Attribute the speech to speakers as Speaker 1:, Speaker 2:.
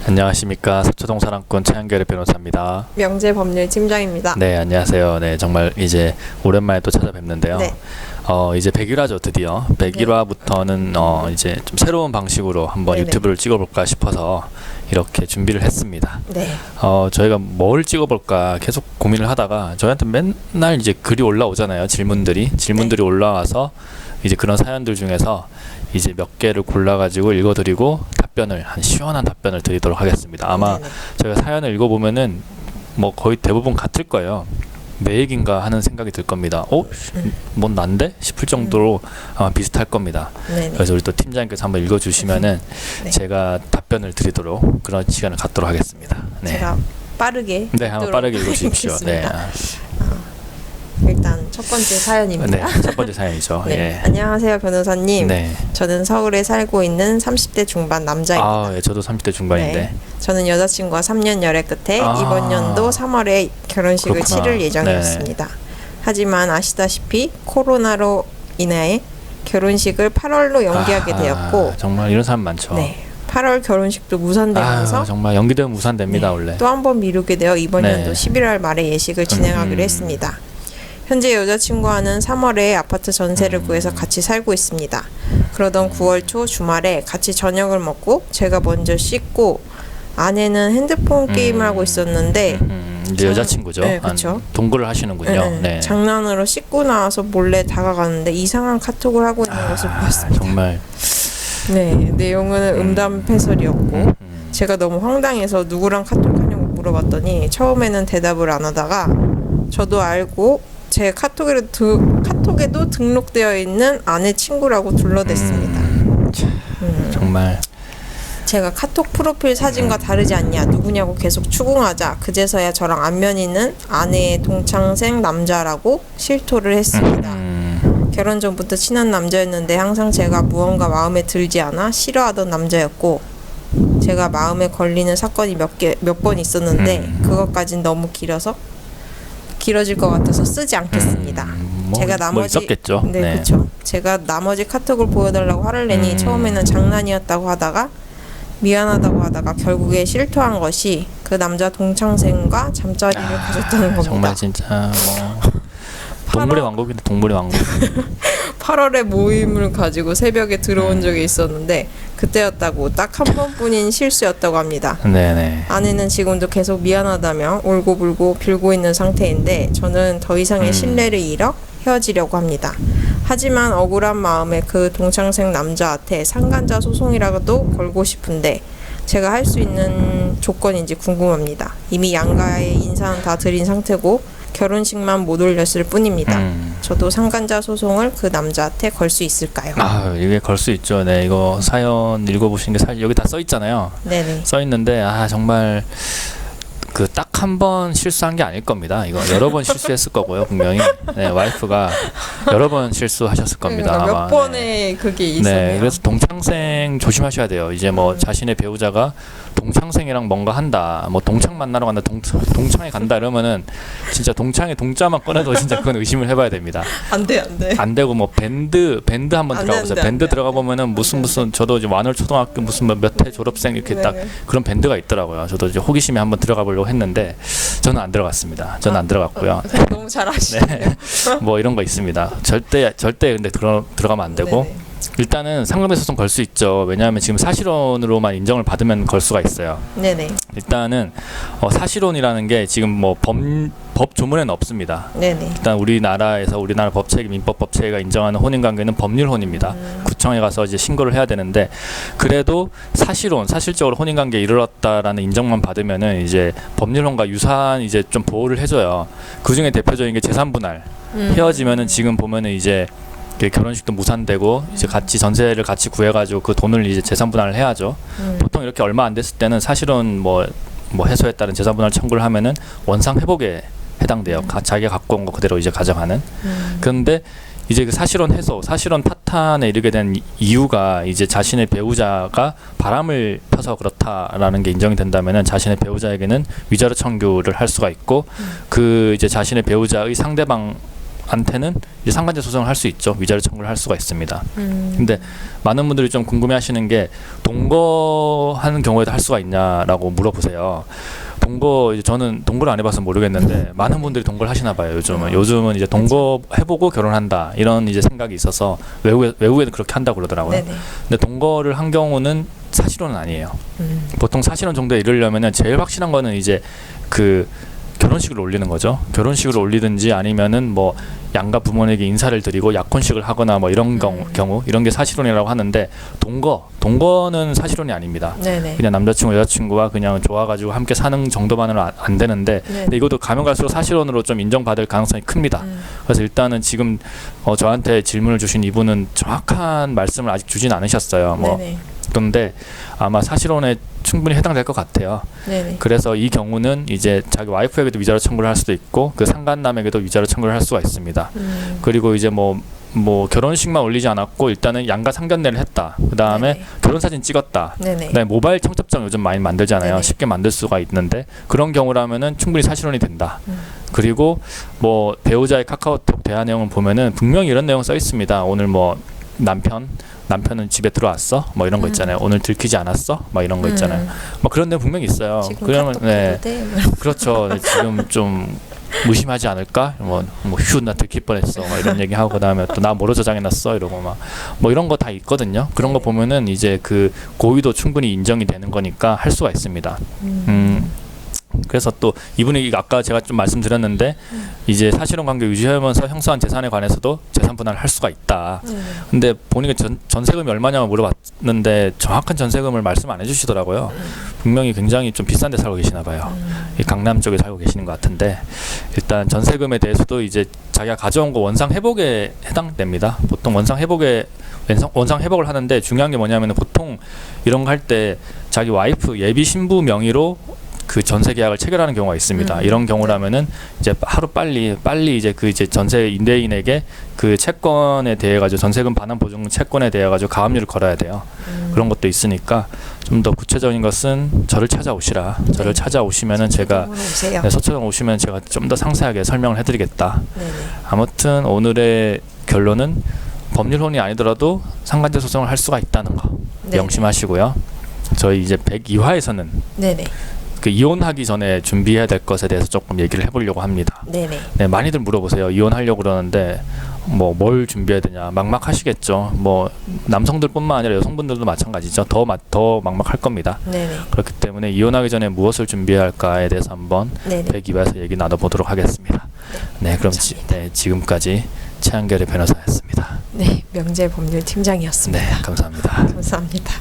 Speaker 1: 안녕하십니까. 서초동 사랑꾼 최한결의 변호사입니다.
Speaker 2: 명재법률팀장입니다.
Speaker 1: 네, 안녕하세요. 네, 정말 이제 오랜만에 또 찾아뵙는데요.
Speaker 2: 네.
Speaker 1: 이제 100일화죠, 드디어. 100일화부터는 이제 좀 새로운 방식으로 한번
Speaker 2: 네네.
Speaker 1: 유튜브를 찍어볼까 싶어서 이렇게 준비를 했습니다.
Speaker 2: 네.
Speaker 1: 저희가 뭘 찍어볼까 계속 고민을 하다가 저희한테 맨날 이제 글이 올라오잖아요. 질문들이 올라와서 이제 그런 사연들 중에서 이제 몇 개를 골라가지고 읽어드리고 한 시원한 답변을 드리도록 하겠습니다. 아마
Speaker 2: 네네.
Speaker 1: 제가 사연을 읽어보면은 뭐 거의 대부분 같을 거예요. 내 얘긴가 하는 생각이 들 겁니다. 뭔 난데? 싶을 정도로 아마 비슷할 겁니다.
Speaker 2: 네네.
Speaker 1: 그래서 우리 또 팀장님께서 한번 읽어주시면은
Speaker 2: 네.
Speaker 1: 제가 답변을 드리도록 그런 시간을 갖도록 하겠습니다. 네.
Speaker 2: 제가 빠르게
Speaker 1: 한번 빠르게 읽어주십시오. 네.
Speaker 2: 일단 첫 번째 사연입니다.
Speaker 1: 네, 첫 번째 사연이죠.
Speaker 2: 네.
Speaker 1: 예.
Speaker 2: 안녕하세요, 변호사님.
Speaker 1: 네.
Speaker 2: 저는 서울에 살고 있는 30대 중반 남자입니다.
Speaker 1: 예, 저도 30대 중반인데.
Speaker 2: 네. 저는 여자친구와 3년 열애 끝에 이번 연도 3월에 결혼식을
Speaker 1: 그렇구나.
Speaker 2: 치를 예정이었습니다. 하지만 아시다시피 코로나로 인해 결혼식을 8월로 연기하게 되었고
Speaker 1: 정말 이런 사람 많죠.
Speaker 2: 네. 8월 결혼식도 무산되면서
Speaker 1: 정말 연기되면 무산됩니다. 원래.
Speaker 2: 또 한 번 미루게 되어 이번
Speaker 1: 네.
Speaker 2: 연도 11월 말에 예식을 진행하기로 했습니다. 현재 여자친구와는 3월에 아파트 전세를 구해서 같이 살고 있습니다. 그러던 9월 초 주말에 같이 저녁을 먹고 제가 먼저 씻고 아내는 핸드폰 게임을 하고 있었는데
Speaker 1: 이제 여자친구죠.
Speaker 2: 네, 그렇죠.
Speaker 1: 동거를 하시는군요. 네.
Speaker 2: 장난으로 씻고 나와서 몰래 다가가는데 이상한 카톡을 하고 있는 것을 보았습니다.
Speaker 1: 정말.
Speaker 2: 네, 내용은 음담패설이었고 제가 너무 황당해서 누구랑 카톡하냐고 물어봤더니 처음에는 대답을 안 하다가 저도 알고 제 카톡에도 등록되어 있는 아내 친구라고 둘러댔습니다.
Speaker 1: 정말.
Speaker 2: 제가 카톡 프로필 사진과 다르지 않냐, 누구냐고 계속 추궁하자 그제서야 저랑 안면 있는 아내의 동창생 남자라고 실토를 했습니다. 결혼 전부터 친한 남자였는데 항상 제가 무언가 마음에 들지 않아 싫어하던 남자였고 제가 마음에 걸리는 사건이 몇 번 있었는데 그것까진 너무 길어질 것 같아서 쓰지 않겠습니다. 제가 나머지
Speaker 1: 있었겠죠.
Speaker 2: 네, 그렇죠. 제가 나머지 카톡을 보여달라고 화를 내니 처음에는 장난이었다고 하다가 미안하다고 하다가 결국에 실토한 것이 그 남자 동창생과 잠자리를 가졌다는 겁니다.
Speaker 1: 정말 진짜 동물의 왕국인데 동물의 왕국.
Speaker 2: 8월에 모임을 가지고 새벽에 들어온 적이 있었는데 그때였다고 딱 한 번뿐인 실수였다고 합니다.
Speaker 1: 네네.
Speaker 2: 아내는 지금도 계속 미안하다며 울고불고 빌고 있는 상태인데 저는 더 이상의 신뢰를 잃어 헤어지려고 합니다. 하지만 억울한 마음에 그 동창생 남자한테 상간자 소송이라도 걸고 싶은데 제가 할 수 있는 조건인지 궁금합니다. 이미 양가의 인사는 다 드린 상태고 결혼식만 못 올렸을 뿐입니다. 저도 상간자 소송을 그 남자한테 걸 수 있을까요?
Speaker 1: 이게 걸 수 있죠. 네, 이거 사연 읽어보시는 게 사실 여기 다 써 있잖아요.
Speaker 2: 네네.
Speaker 1: 써 있는데 정말 그 딱 한 번 실수한 게 아닐 겁니다. 이거 여러 번 실수했을 거고요, 분명히. 네, 와이프가 여러 번 실수하셨을 겁니다.
Speaker 2: 몇
Speaker 1: 아마.
Speaker 2: 번의 그게 있었네요.
Speaker 1: 네, 그래서 동창생 조심하셔야 돼요. 이제 뭐 자신의 배우자가 동창생이랑 뭔가 한다, 뭐 동창 만나러 간다, 동창회 간다 이러면은 진짜 동창회 동자만 꺼내도 진짜 그건 의심을 해봐야 됩니다.
Speaker 2: 안 돼.
Speaker 1: 안 되고 뭐 밴드 한번 들어가 보세요. 밴드 들어가 보면은 무슨 저도 이제 완월 초등학교 무슨 몇 회 졸업생 이렇게 딱 그런 밴드가 있더라고요. 저도 이제 호기심에 한번 들어가 보려고 했는데 저는 안 들어갔습니다. 저는 안 들어갔고요.
Speaker 2: 너무 잘하시네요.
Speaker 1: 네, 뭐 이런 거 있습니다. 절대 근데 들어가면 안 되고.
Speaker 2: 네네.
Speaker 1: 일단은 상감의 소송 걸 수 있죠. 왜냐하면 지금 사실혼으로만 인정을 받으면 걸 수가 있어요.
Speaker 2: 네네.
Speaker 1: 일단은 사실혼이라는 게 지금 뭐 법 조문에는 없습니다.
Speaker 2: 네네.
Speaker 1: 일단 우리나라 법체계 민법 법체계가 인정하는 혼인관계는 법률혼입니다. 구청에 가서 이제 신고를 해야 되는데 그래도 사실적으로 혼인관계에 이르렀다라는 인정만 받으면은 이제 법률혼과 유사한 이제 좀 보호를 해줘요. 그 중에 대표적인 게 재산분할. 헤어지면은 지금 보면은 이제 결혼식도 무산되고 이제 같이 전세를 같이 구해가지고 그 돈을 이제 재산분할을 해야죠. 보통 이렇게 얼마 안 됐을 때는 사실은 뭐 해소에 따른 재산분할 청구를 하면은 원상 회복에 해당돼요. 자기가 갖고 온 거 그대로 이제 가져가는. 그런데 이제 그 사실혼 파탄에 이르게 된 이유가 이제 자신의 배우자가 바람을 펴서 그렇다라는 게 인정이 된다면은 자신의 배우자에게는 위자료 청구를 할 수가 있고 그 이제 자신의 배우자의 상대방 한테는 이제 상간제 소송을 할 수 있죠. 위자료 청구를 할 수가 있습니다. 근데 많은 분들이 좀 궁금해하시는 게 동거하는 경우에도 할 수가 있냐라고 물어보세요. 동거 이제 저는 동거를 안 해봐서 모르겠는데 많은 분들이 동거를 하시나 봐요. 요즘은 이제 동거 해보고 결혼한다 이런 이제 생각이 있어서 외국에는 그렇게 한다고 그러더라고요.
Speaker 2: 네네.
Speaker 1: 근데 동거를 한 경우는 사실혼은 아니에요. 보통 사실혼 정도에 이르려면은 제일 확실한 거는 이제 그 결혼식을 올리는 거죠. 결혼식을 올리든지 아니면은 뭐 양가 부모에게 인사를 드리고 약혼식을 하거나 뭐 이런 경우 이런 게 사실혼이라고 하는데 동거는 사실혼이 아닙니다.
Speaker 2: 네네.
Speaker 1: 그냥 남자친구 여자친구와 그냥 좋아가지고 함께 사는 정도만으로 안 되는데 근데 이것도 가면 갈수록 사실혼으로 좀 인정받을 가능성이 큽니다. 그래서 일단은 지금 저한테 질문을 주신 이분은 정확한 말씀을 아직 주진 않으셨어요. 뭐
Speaker 2: 네네.
Speaker 1: 그런데 아마 사실혼에 충분히 해당될 것 같아요.
Speaker 2: 네네.
Speaker 1: 그래서 이 경우는 이제 자기 와이프에게도 위자료 청구를 할 수도 있고 그 상간남에게도 위자료 청구를 할 수가 있습니다. 그리고 이제 뭐 결혼식만 올리지 않았고 일단은 양가 상견례를 했다. 그 다음에
Speaker 2: 네네.
Speaker 1: 결혼 사진 찍었다.
Speaker 2: 네네.
Speaker 1: 그다음에 모바일 청첩장 요즘 많이 만들잖아요.
Speaker 2: 네네.
Speaker 1: 쉽게 만들 수가 있는데 그런 경우라면은 충분히 사실혼이 된다. 그리고 뭐 배우자의 카카오톡 대화 내용을 보면은 분명히 이런 내용 써 있습니다. 오늘 뭐 남편은 집에 들어왔어? 뭐 이런 거 있잖아요. 오늘 들키지 않았어? 뭐 이런 거 있잖아요. 뭐 그런 내용 분명히 있어요.
Speaker 2: 지금
Speaker 1: 그러면
Speaker 2: 카톡 해도 돼?
Speaker 1: 그렇죠. 지금 좀 무심하지 않을까? 휴 나 들킬 뻔했어. 막 이런 얘기 하고 그다음에 또 나 뭐로 저장해놨어 이러고 뭐 이런 거 다 있거든요. 그런 거 보면은 이제 그 고의도 충분히 인정이 되는 거니까 할 수가 있습니다. 그래서 또 이분이 아까 제가 좀 말씀드렸는데 이제 사실혼 관계 유지하면서 형성한 재산에 관해서도 재산 분할을 할 수가 있다. 근데 본인이 전세금이 얼마냐고 물어봤는데 정확한 전세금을 말씀 안 해주시더라고요. 분명히 굉장히 좀 비싼 데 살고 계시나 봐요. 이 강남 쪽에 살고 계시는 것 같은데 일단 전세금에 대해서도 이제 자기가 가져온 거 원상 회복에 해당됩니다. 보통 원상 회복을 하는데 중요한 게 뭐냐면 보통 이런 거 할 때 자기 와이프 예비 신부 명의로 그 전세 계약을 체결하는 경우가 있습니다. 이런 경우라면은 이제 하루 빨리 이제 그 이제 전세 임대인에게 그 채권에 대해 가지고 전세금 반환 보증 채권에 대해 가지고 가압류를 걸어야 돼요. 그런 것도 있으니까 좀 더 구체적인 것은 저를 찾아오시라. 저를 찾아오시면은 제가 서초동 오시면 제가 좀 더 상세하게 설명을 해드리겠다. 아무튼 오늘의 결론은 법률혼이 아니더라도 상간제 소송을 할 수가 있다는 거 명심하시고요. 저희 이제 102화에서는 그 이혼하기 전에 준비해야 될 것에 대해서 조금 얘기를 해보려고 합니다. 네, 많이들 물어보세요. 이혼하려고 그러는데 뭐 뭘 준비해야 되냐 막막하시겠죠. 뭐 남성들뿐만 아니라 여성분들도 마찬가지죠. 더 막막할 겁니다. 그렇기 때문에 이혼하기 전에 무엇을 준비해야 할까에 대해서 한번 102화에서 얘기 나눠보도록 하겠습니다. 네, 그럼 지금까지 최한결의 변호사였습니다.
Speaker 2: 네, 명재법률 팀장이었습니다.
Speaker 1: 네, 감사합니다.
Speaker 2: 감사합니다.